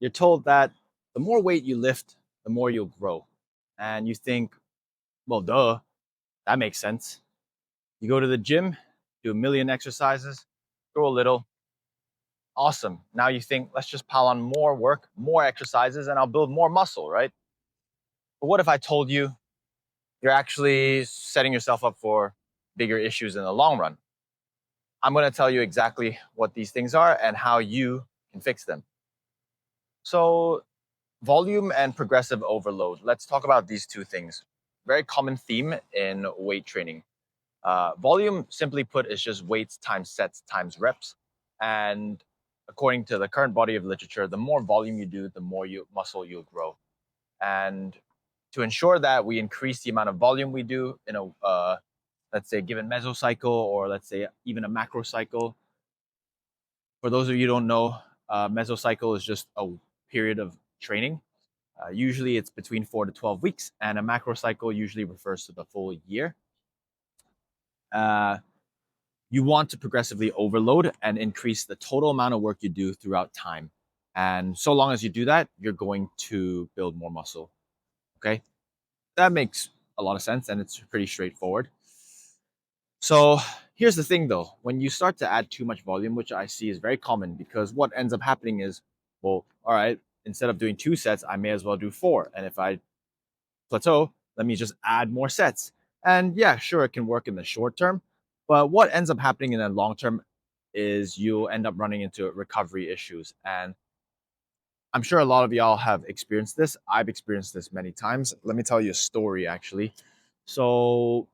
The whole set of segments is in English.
You're told that the more weight you lift, the more you'll grow. And you think, well, duh, that makes sense. You go to the gym, do a million exercises, grow a little. Awesome. Now you think, let's just pile on more work, more exercises, and I'll build more muscle, right? But what if I told you you're actually setting yourself up for bigger issues in the long run? I'm going to tell you exactly what these things are and how you can fix them. So, volume and progressive overload. Let's talk about these two things. Very common theme in weight training. Volume, simply put, is just weights times sets times reps. And according to the current body of literature, the more volume you do, the more muscle you'll grow. And to ensure that we increase the amount of volume we do in a, let's say, given mesocycle, or let's say even a macro cycle. For those of you who don't know, mesocycle is just a period of training. Usually it's between 4 to 12 weeks, and a macro cycle usually refers to the full year. Uh, you want to progressively overload and increase the total amount of work you do throughout time. And so long as you do that, you're going to build more muscle. Okay. That makes a lot of sense, and it's pretty straightforward. So here's the thing though, when you start to add too much volume, which I see is very common, because what ends up happening is, well, all right, instead of doing 2 sets, I may as well do 4. And if I plateau, let me just add more sets. And yeah, sure, it can work in the short term, but what ends up happening in the long term is you'll end up running into recovery issues. And I'm sure a lot of y'all have experienced this. I've experienced this many times. Let me tell you a story actually. So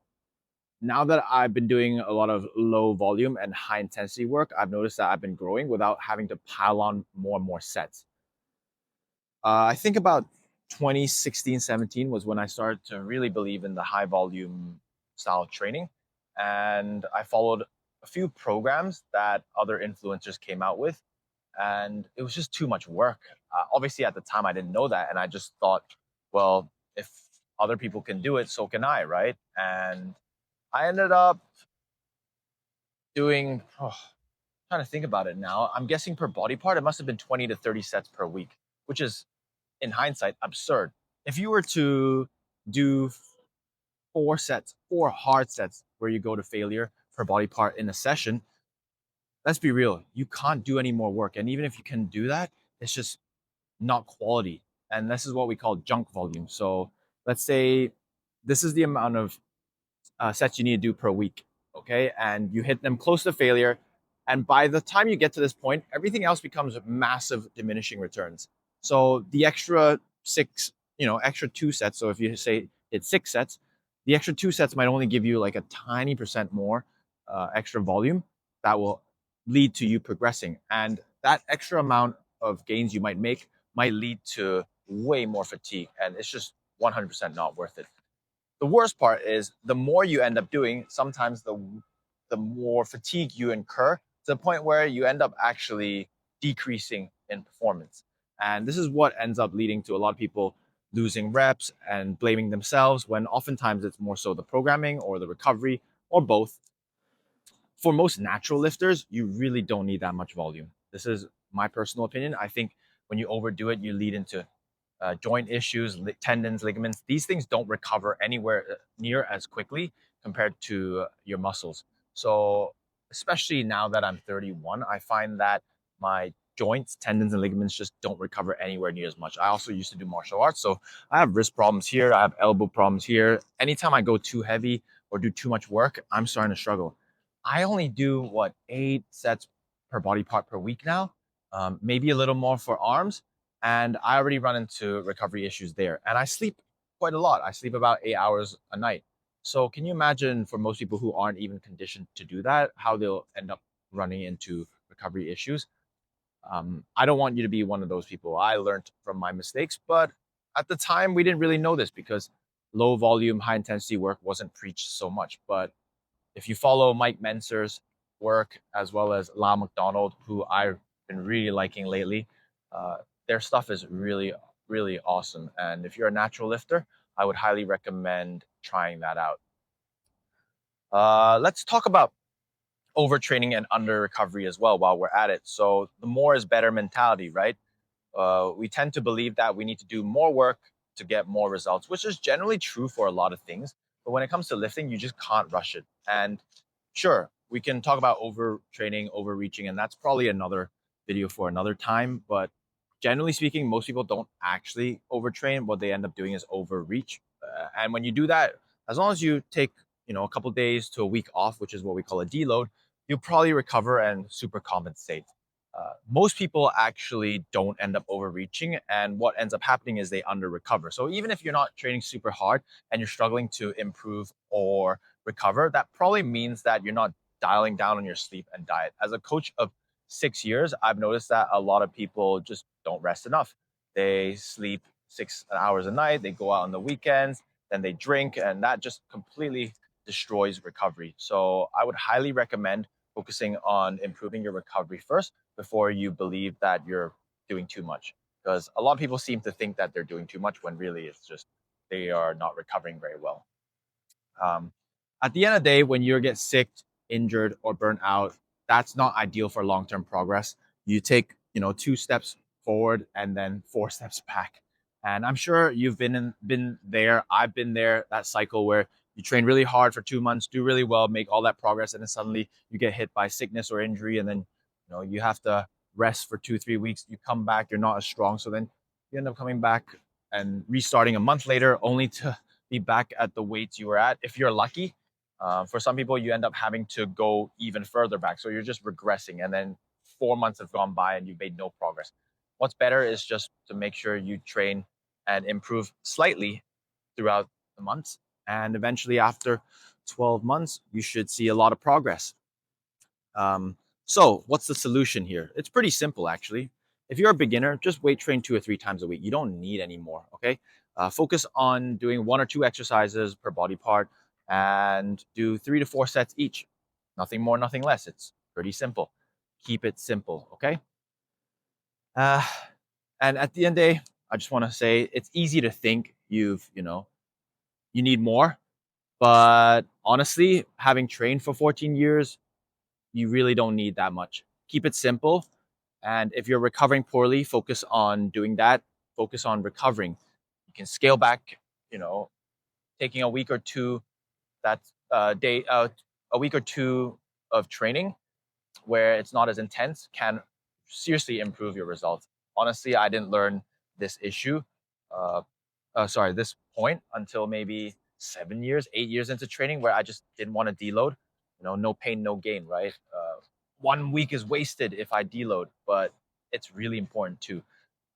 now that I've been doing a lot of low volume and high intensity work, I've noticed that I've been growing without having to pile on more and more sets. I think about 2016, 17 was when I started to really believe in the high volume style of training. And I followed a few programs that other influencers came out with. And it was just too much work. Obviously, at the time, I didn't know that. And I just thought, well, if other people can do it, so can I, right? And I ended up doing, trying to think about it now. I'm guessing per body part, it must have been 20 to 30 sets per week, which is in hindsight, absurd. If you were to do 4 sets, 4 hard sets where you go to failure per body part in a session, let's be real, you can't do any more work. And even if you can do that, it's just not quality. And this is what we call junk volume. So let's say this is the amount of sets you need to do per week. Okay. And you hit them close to failure. And by the time you get to this point, everything else becomes massive diminishing returns. So the extra six, extra 2 sets. So if you say it's 6 sets, the extra 2 sets might only give you like a tiny percent more extra volume that will lead to you progressing. And that extra amount of gains you might make might lead to way more fatigue. And it's just 100% not worth it. The worst part is the more you end up doing, sometimes the more fatigue you incur, to the point where you end up actually decreasing in performance. And this is what ends up leading to a lot of people losing reps and blaming themselves, when oftentimes it's more so the programming or the recovery or both. For most natural lifters, you really don't need that much volume. This is my personal opinion. I think when you overdo it, you lead into joint issues, tendons, ligaments. These things don't recover anywhere near as quickly compared to your muscles. So, especially now that I'm 31, I find that my joints, tendons, and ligaments just don't recover anywhere near as much. I also used to do martial arts, so I have wrist problems here, I have elbow problems here. Anytime I go too heavy or do too much work, I'm starting to struggle. I only do what, 8 sets per body part per week now, maybe a little more for arms, and I already run into recovery issues there. And I sleep quite a lot. I sleep about 8 hours a night. So can you imagine, for most people who aren't even conditioned to do that, how they'll end up running into recovery issues? I don't want you to be one of those people. I learned from my mistakes, but at the time we didn't really know this because low volume, high intensity work wasn't preached so much. But if you follow Mike Menser's work, as well as Lyle McDonald, who I've been really liking lately, uh, their stuff is really, really awesome. And if you're a natural lifter, I would highly recommend trying that out. Let's talk about overtraining and under recovery as well while we're at it. So the more is better mentality, right? We tend to believe that we need to do more work to get more results, which is generally true for a lot of things. But when it comes to lifting, you just can't rush it. And sure, we can talk about overtraining, overreaching, and that's probably another video for another time. But generally speaking, most people don't actually overtrain. What they end up doing is overreach. And when you do that, as long as you take a couple days to a week off, which is what we call a deload, you'll probably recover and super compensate. Most people actually don't end up overreaching, and what ends up happening is they under recover. So even if you're not training super hard and you're struggling to improve or recover, that probably means that you're not dialing down on your sleep and diet. As a coach of 6 years, I've noticed that a lot of people just don't rest enough. They sleep 6 hours a night, they go out on the weekends, then they drink, and that just completely destroys recovery. So I would highly recommend focusing on improving your recovery first before you believe that you're doing too much. Because a lot of people seem to think that they're doing too much when really it's just they are not recovering very well. Um, at the end of the day, when you get sick, injured, or burnt out, that's not ideal for long-term progress. You take, 2 steps forward and then 4 steps back. And I'm sure you've been there. I've been there. That cycle where you train really hard for 2 months, do really well, make all that progress, and then suddenly you get hit by sickness or injury, and then you have to rest for 2 3 weeks. You come back, you're not as strong, so then you end up coming back and restarting a month later, only to be back at the weights you were at if you're lucky. For some people, you end up having to go even further back. So you're just regressing, and then 4 months have gone by and you've made no progress. What's better is just to make sure you train and improve slightly throughout the months. And eventually, after 12 months, you should see a lot of progress. So, what's the solution here? It's pretty simple, actually. If you're a beginner, just weight train 2 or 3 times a week. You don't need any more, okay? Focus on doing 1 or 2 exercises per body part and do 3 to 4 sets each. Nothing more, nothing less. It's pretty simple. Keep it simple, okay? Uh, and at the end of the day, I just want to say it's easy to think you need more. But honestly, having trained for 14 years, you really don't need that much. Keep it simple. And if you're recovering poorly, focus on doing that. Focus on recovering. You can scale back, taking a week or two that a week or two of training where it's not as intense can seriously improve your results. Honestly, I didn't learn this issue, uh, this point until maybe 7 years, 8 years into training, where I just didn't want to deload. No pain, no gain, right? 1 week is wasted if I deload, but it's really important too.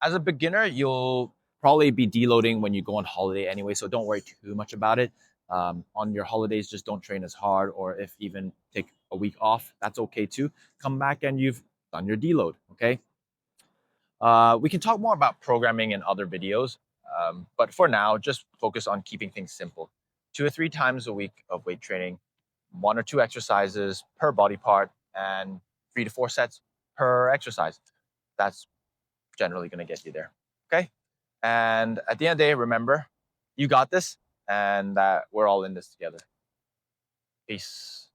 As a beginner, you'll probably be deloading when you go on holiday anyway, so don't worry too much about it. On your holidays, just don't train as hard, or if even take a week off, that's okay too. Come back and you've done your deload, okay? We can talk more about programming in other videos, but for now, just focus on keeping things simple. 2 or 3 times a week of weight training, 1 or 2 exercises per body part, and 3 to 4 sets per exercise. That's generally going to get you there. Okay. And at the end of the day, remember, you got this, and that we're all in this together. Peace.